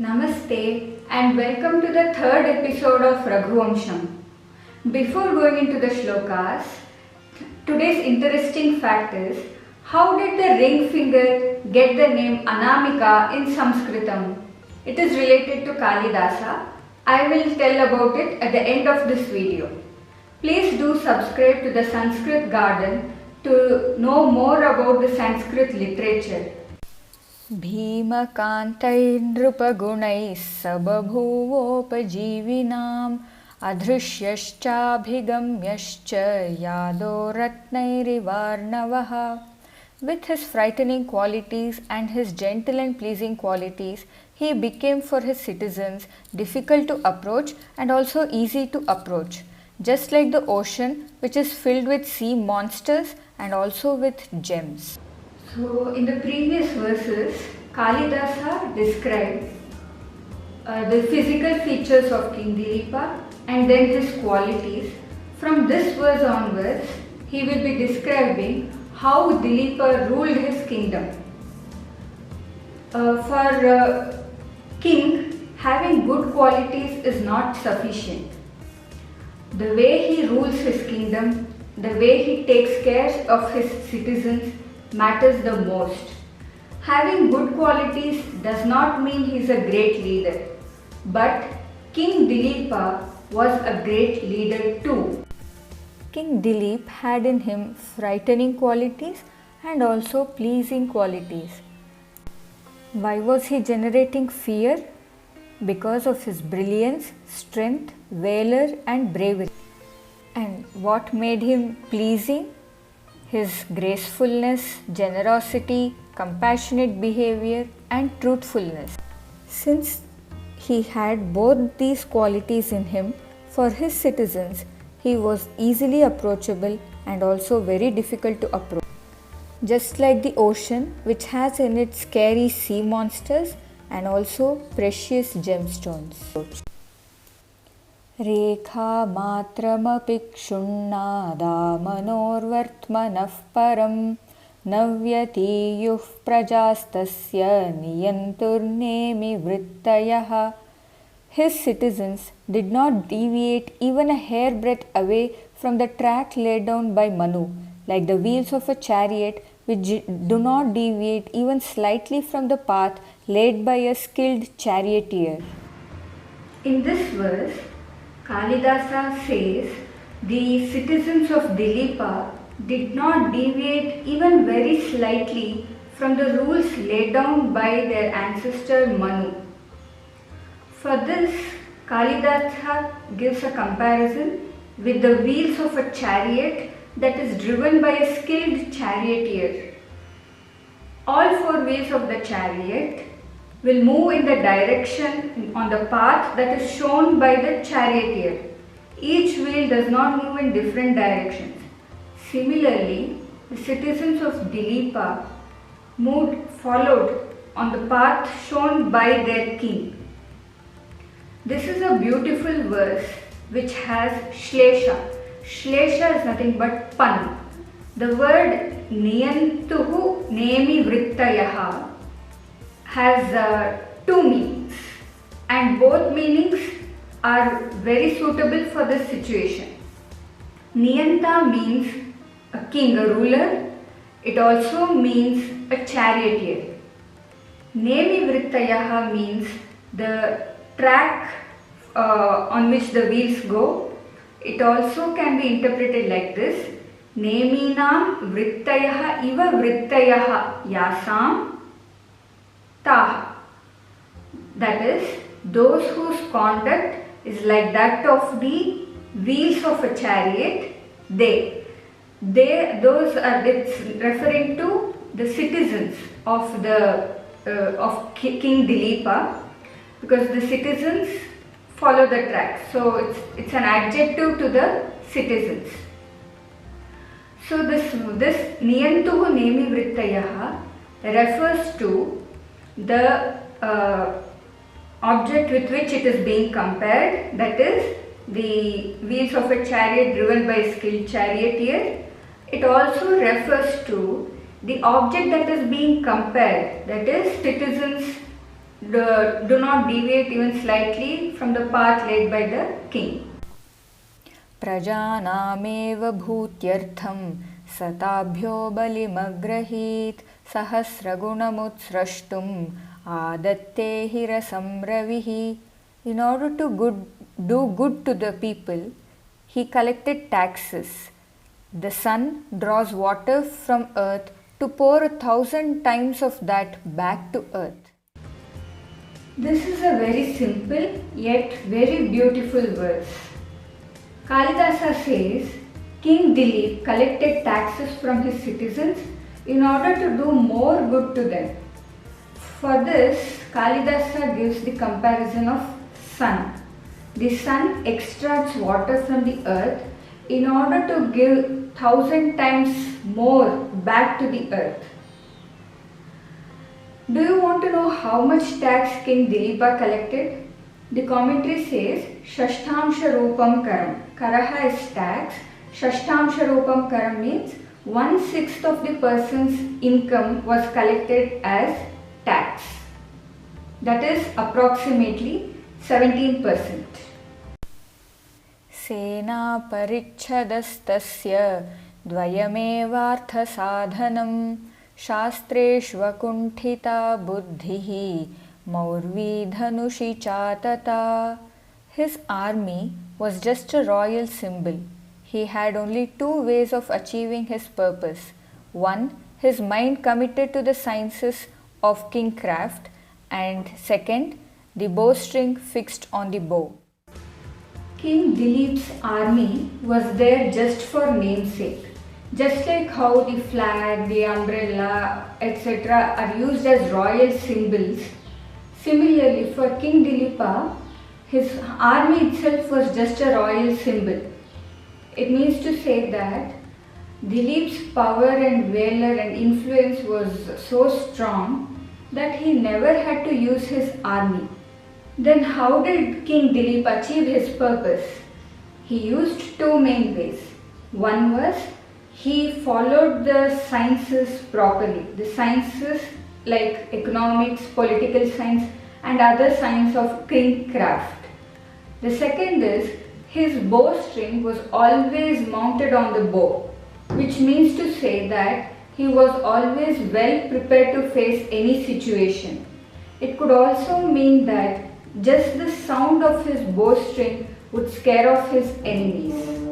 Namaste and welcome to the third episode of Raghuvamsham. Before going into the Shlokas, today's interesting fact is, how did the ring finger get the name Anamika in Sanskritam? It is related to Kalidasa. I will tell about it at the end of this video. Please do subscribe to the Sanskrit Garden to know more about the Sanskrit literature. भीमकान्तैर्नृपगुणैः सबभूवोपजीविनाम् अधृष्यश्चाभिगम्यश्च यादो रत्नैरिवार्णवः. With his frightening qualities and his gentle and pleasing qualities, he became for his citizens difficult to approach and also easy to approach, just like the ocean, which is filled with sea monsters and also with gems. So, in the previous verses, Kalidasa described the physical features of King Dileepa and then his qualities. From this verse onwards, he will be describing how Dileepa ruled his kingdom. For king, having good qualities is not sufficient. The way he rules his kingdom, the way he takes care of his citizens matters the most. Having good qualities does not mean he is a great leader, but King Dileepa was a great leader too. King Dileep had in him frightening qualities and also pleasing qualities. Why was he generating fear? Because of his brilliance, strength, valor and bravery. And what made him pleasing? His gracefulness, generosity, compassionate behavior and truthfulness. Since he had both these qualities in him, for his citizens, he was easily approachable and also very difficult to approach. Just like the ocean, which has in it scary sea monsters and also precious gemstones. रेखा मात्रमपि क्षुण्णादा मनोर्वर्त्मनः परं नव्यतीयुः प्रजास्तस्य नियन्तुर्नेमि वृत्तयः. His citizens did not deviate even a hairbreadth away from the track laid down by Manu, like the wheels of a chariot which do not deviate even slightly from the path laid by a skilled charioteer. In this verse, Kalidasa says the citizens of Dileepa did not deviate even very slightly from the rules laid down by their ancestor Manu. For this, Kalidasa gives a comparison with the wheels of a chariot that is driven by a skilled charioteer. All four wheels of the chariot will move in the direction on the path that is shown by the charioteer. Each wheel does not move in different directions. Similarly, the citizens of Dileepa followed on the path shown by their king. This is a beautiful verse which has shlesha. Shlesha is nothing but pun. The word niyantuhu nemi vrittayaha has two meanings, and both meanings are very suitable for this situation. Niyanta means a king, a ruler. It also means a charioteer. Nemi vrittayaha means the track on which the wheels go. It also can be interpreted like this: Neminam vrittayaha iva vrittayaha yasam taha. That is, those whose conduct is like that of the wheels of a chariot, it's referring to the citizens of King Dileepa, because the citizens follow the track. So it's an adjective to the citizens. So this niyantuhu nemi vrittayaha refers to the object with which it is being compared, that is the wheels of a chariot driven by a skilled charioteer. It also refers to the object that is being compared, that is citizens do not deviate even slightly from the path led by the king. प्रजानामेव भूत्यर्थं सताभ्यो बलिमग्रहीत् सहस्रगुणमुत्स्रष्टुम् आदत्ते हिरसं रविः. In order to do good to the people, he collected taxes. The sun draws water from earth to pour 1,000 times of that back to earth. This is a very simple yet very beautiful verse. Kalidasa says King Dileep collected taxes from his citizens in order to do more good to them. For this, Kalidasa gives the comparison of sun. The sun extracts water from the earth in order to give 1,000 times more back to the earth. Do you want to know how much tax King Dileepa collected? The commentary says Shashtamsha Rupam Karam. Karaha is tax. Shashtamsha Rupam Karam means 1/6 of the person's income was collected as tax. That is approximately 17%. सेना परिच्छदस्तस्य द्वयमेवार्थसाधनं शास्त्रेष्वकुण्ठिता बुद्धिः मौर्वी धनुषि चातता. His army was just a royal symbol. He had only 2 ways of achieving his purpose. One, his mind committed to the sciences of kingcraft, and second, the bowstring fixed on the bow. King Dileep's army was there just for namesake. Just like how the flag, the umbrella, etc. are used as royal symbols, similarly for King Dileepa, his army itself was just a royal symbol. It means to say that Dileep's power and valor and influence was so strong that he never had to use his army. Then how did King Dileep achieve his purpose? He used 2 main ways. One was he followed the sciences properly. The sciences like economics, political science and other science of kingcraft. The second is his bowstring was always mounted on the bow, which means to say that he was always well prepared to face any situation. It could also mean that just the sound of his bowstring would scare off his enemies.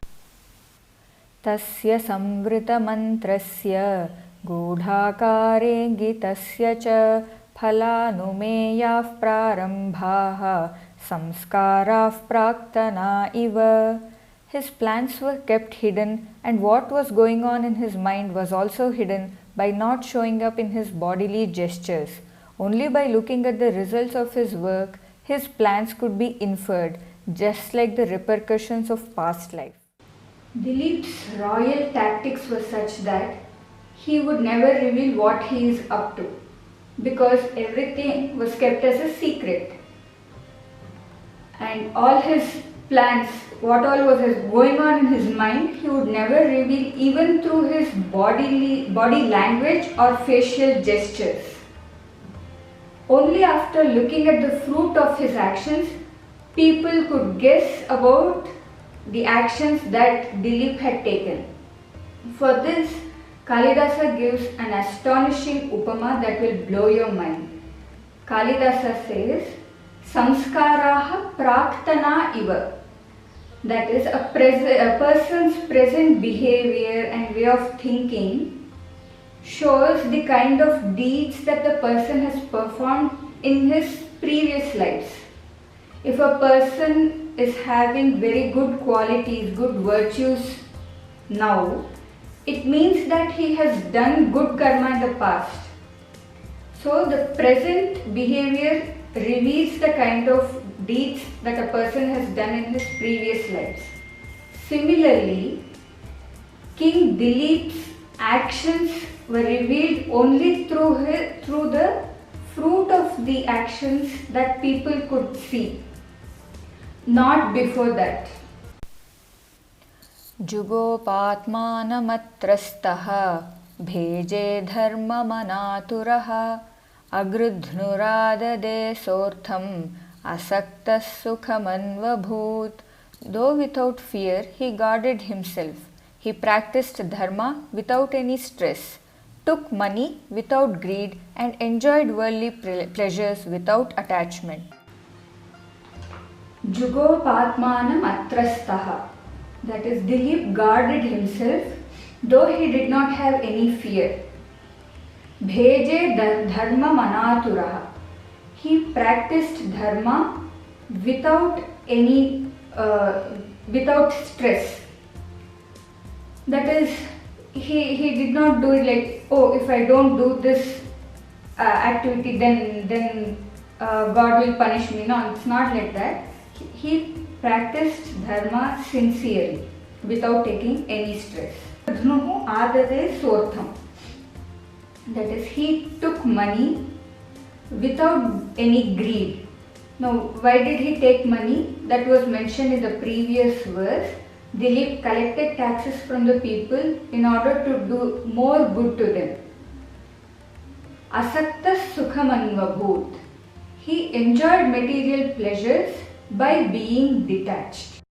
तस्य संवृतमन्त्रस्य गूढाकारेङ्गितस्य च फलानुमेयाः प्रारम्भाः संस्काराः प्राक्तना इव. His plans were kept hidden, and what was going on in his mind was also hidden by not showing up in his bodily gestures. Only by looking at the results of his work, his plans could be inferred, just like the repercussions of past life. Dileep's royal tactics were such that he would never reveal what he is up to, because everything was kept as a secret. And all his plans, what all was going on in his mind, he would never reveal even through his body language or facial gestures. Only after looking at the fruit of his actions, people could guess about the actions that Dileep had taken. For this, Kalidasa gives an astonishing upama that will blow your mind. Kalidasa says, Samskaraha praktana iva. That is, a person's present behavior and way of thinking shows the kind of deeds that the person has performed in his previous lives. If a person is having very good qualities, good virtues now, it means that he has done good karma in the past. So the present behavior reveals the kind of deeds that a person has done in his previous lives. Similarly, King Dileep's actions were revealed only through the fruit of the actions that people could see, not before that. जुगोपात्मानमत्रस्तः भेजे धर्ममनातुरः Agrudhnuradade sortham asaktas sukhamanvabhut. Though without fear, he guarded himself. He practiced dharma without any stress, took money without greed, and enjoyed worldly pleasures without attachment. Jugopatmanam atrastaha. That is, Dileep guarded himself, though he did not have any fear. Bheje dharma manaturaha. He practiced dharma without any without stress. That is, he did not do it like, oh, if I don't do this activity, then God will punish me. No, it's not like that. He practiced dharma sincerely without taking any stress. Dhnuhu adade sortham. That is, he took money without any greed. Now, why did he take money? That was mentioned in the previous verse. Dileep collected taxes from the people in order to do more good to them. Asaktas sukhamanvabhut. He enjoyed material pleasures by being detached.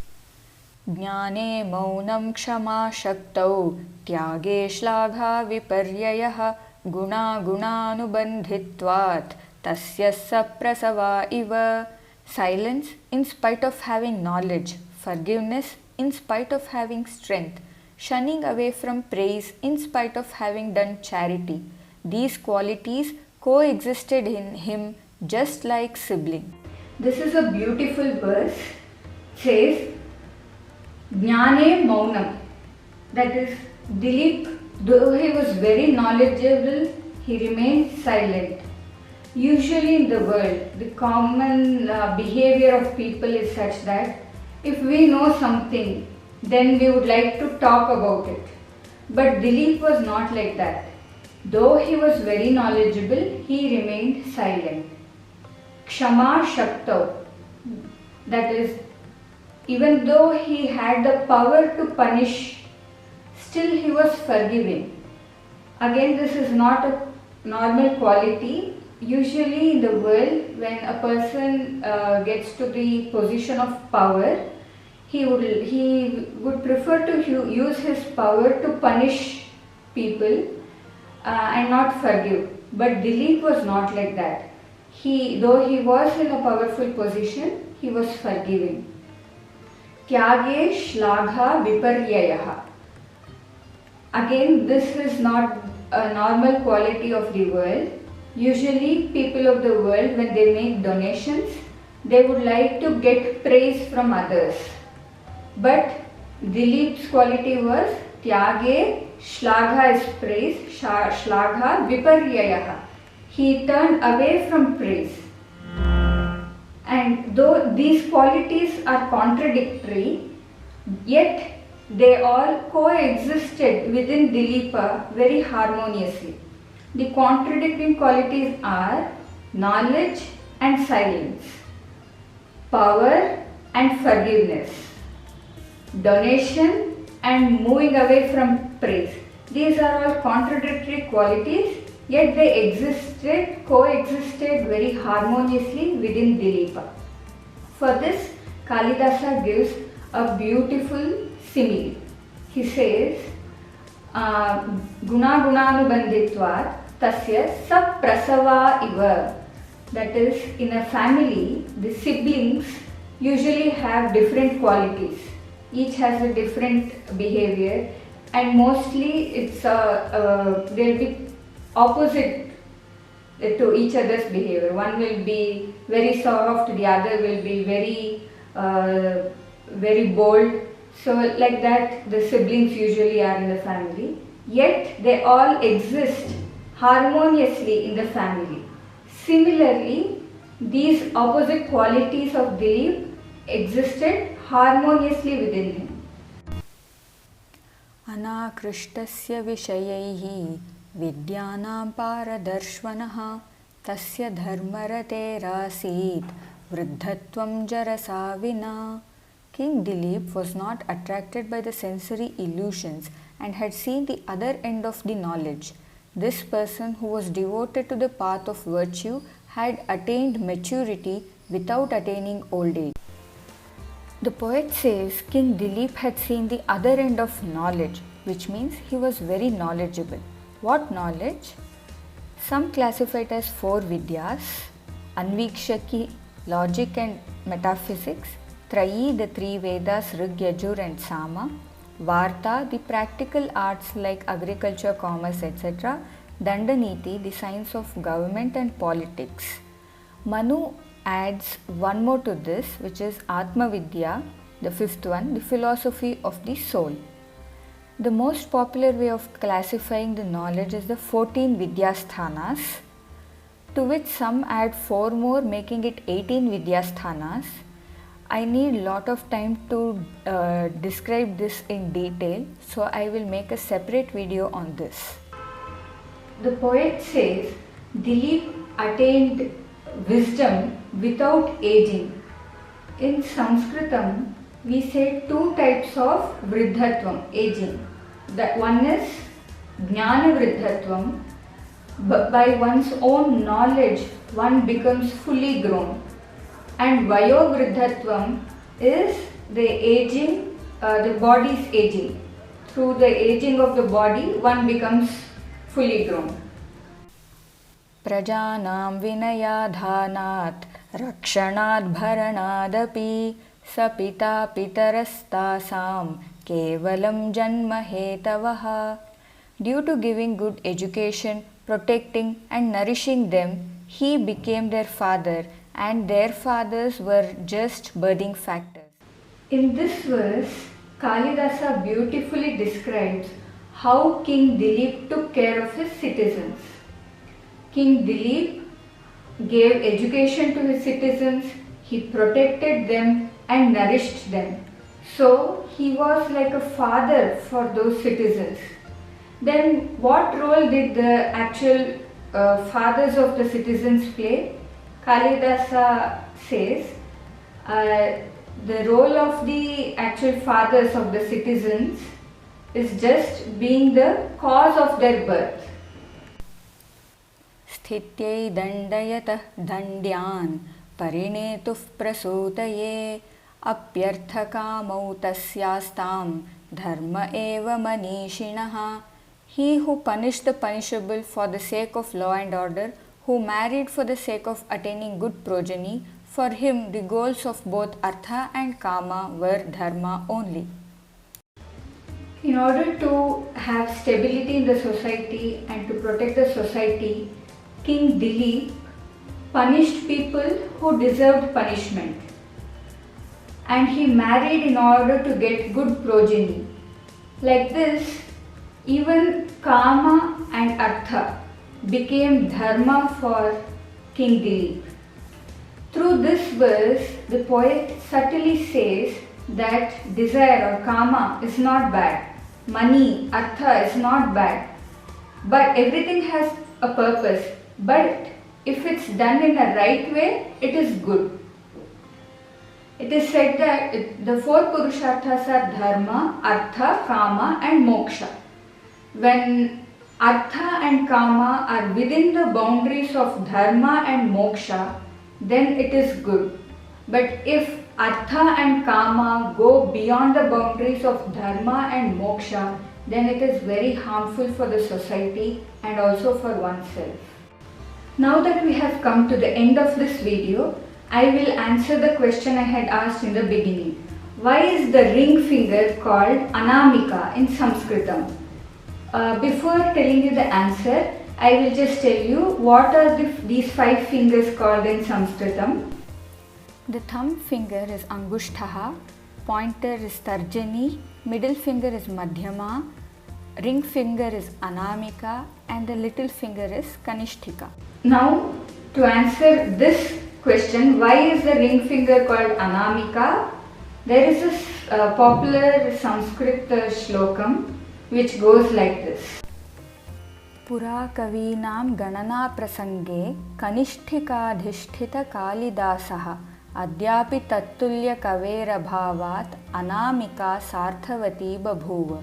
Jnane maunam kshama shaktau tyage shlagha viparyayah guna gunanubandhitvat tasya saprasava iva. Silence in spite of having knowledge, forgiveness in spite of having strength, shunning away from praise in spite of having done charity. These qualities coexisted in him just like siblings. This is a beautiful verse. It says, Jnane Maunam. That is, Dileep, though he was very knowledgeable, he remained silent. Usually in the world, the common behavior of people is such that if we know something, then we would like to talk about it. But Dileep was not like that. Though he was very knowledgeable, he remained silent. Kshama Shaktav. That is, even though he had the power to punish, still he was forgiving. Again, this is not a normal quality. Usually in the world, when a person gets to the position of power, he would prefer to use his power to punish people and not forgive. But Dileep was not like that. Though he was in a powerful position, he was forgiving. Tyage shlagha viparyayah. Again, this is not a normal quality of the world. Usually, people of the world, when they make donations, they would like to get praise from others. But Dileep's quality was Tyage, Shlagha is praise, Shlagha viparyayah. He turned away from praise. And though these qualities are contradictory, yet they all coexisted within Dileepa very harmoniously. The contradicting qualities are knowledge and silence, power and forgiveness, donation and moving away from praise. These are all contradictory qualities, yet they coexisted very harmoniously within Dileepa. For this, Kalidasa gives a beautiful simile. He says, Guna gunanubandhitvat tasya saprasava iva. That is, in a family, the siblings usually have different qualities. Each has a different behavior, and mostly it's they'll be opposite to each other's behavior. One will be very soft, the other will be very bold. So like that, the siblings usually are in the family. Yet they all exist harmoniously in the family. Similarly, these opposite qualities of Dileep existed harmoniously within him. Anakrishtasya vishayaihi vidyanam paradarshvanaha tasya dharmarate rasit vruddhatvam jarasavina. King Dileep was not attracted by the sensory illusions and had seen the other end of the knowledge. this person who was devoted to the path of virtue had attained maturity without attaining old age. The poet says King Dileep had seen the other end of knowledge, which means he was very knowledgeable. What knowledge? Some classify it as 4 VIDYAS: Anveekshakee, logic and metaphysics; Trayee, the 3 vedas, Yajur and Sama Vaartaa, the practical arts like agriculture, commerce, etc. Dandaneeti, the science of government and politics. Manu adds one more to this, which is Atma-vidya, the 5th one, the philosophy of the soul. The most popular way of classifying the knowledge is the 14 Vidyasthanas, to which some add 4 more, making it 18 Vidyasthanas. I need lot of time to describe this in detail, so I will make a separate video on this. The poet says Dileep attained wisdom without aging. In Sanskritam, we say 2 types of vriddhatvam, aging. That one is jnana vriddhatvam. By one's own knowledge, one becomes fully grown. And vayo vriddhatvam is the aging, the body's aging. Through the aging of the body, one becomes fully grown. Prajanam vinayadhanat rakshanad bharanadapi sapita pitarastasam kevalam janma hetavaha. Due to giving good education, protecting and nourishing them, he became their father, and their fathers were just birthing factors. In this verse, Kalidasa beautifully describes how King Dileep took care of his citizens. King Dileep gave education to his citizens, he protected them and nourished them. So he was like a father for those citizens. Then what role did the actual fathers of the citizens play? Kalidasa says the role of the actual fathers of the citizens is just being the cause of their birth. Sthityai dandayatah dandyan parinetuh prasutaye apyarthakamau tasyastam dharma eva manishinaha. He who punished the punishable for the sake of law and order, who married for the sake of attaining good progeny, for him the goals of both artha and kama were dharma only. In order to have stability in the society and to protect the society, King Dileep punished people who deserved punishment, and he married in order to get good progeny. Like this, even kama and artha became dharma for King Dileep. Through this verse, the poet subtly says that desire or kama is not bad, money, artha is not bad, but everything has a purpose. But if it's done in a right way, it is good. It is said that the 4 purusharthas are dharma, artha, kama and moksha. When artha and kama are within the boundaries of dharma and moksha, then it is good. But if artha and kama go beyond the boundaries of dharma and moksha, then it is very harmful for the society and also for oneself. Now that we have come to the end of this video, I will answer the question I had asked in the beginning. Why is the ring finger called Anamika in Sanskritam? Before telling you the answer, I will just tell you what are these 5 fingers called in Sanskritam. The thumb finger is Angushthaha, pointer is Tarjani, middle finger is Madhyama, ring finger is Anamika, and the little finger is Kanishthika. Now, to answer this question, why is the ring finger called Anamika? There is a popular Sanskrit shlokam which goes like this. Pura kavinam ganana prasange kanishthikadhishthita kalidasaha adyapi tattulya kavera bhavat anamika sarthavati babhuva.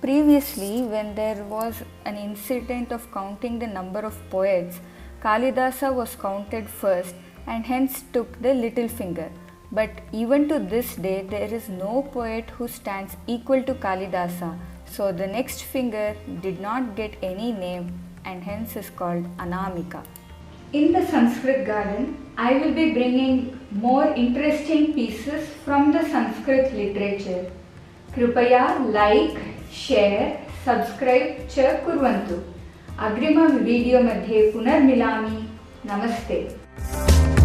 Previously, when there was an incident of counting the number of poets, Kalidasa was counted first and hence took the little finger. But even to this day, there is no poet who stands equal to Kalidasa, so the next finger did not get any name and hence is called Anamika. In the Sanskrit garden, I will be bringing more interesting pieces from the Sanskrit literature. Kripaya like, share, subscribe च कुर्वन्तु. अग्रिम video मध्ये पुनर्मिलामि. नमस्ते.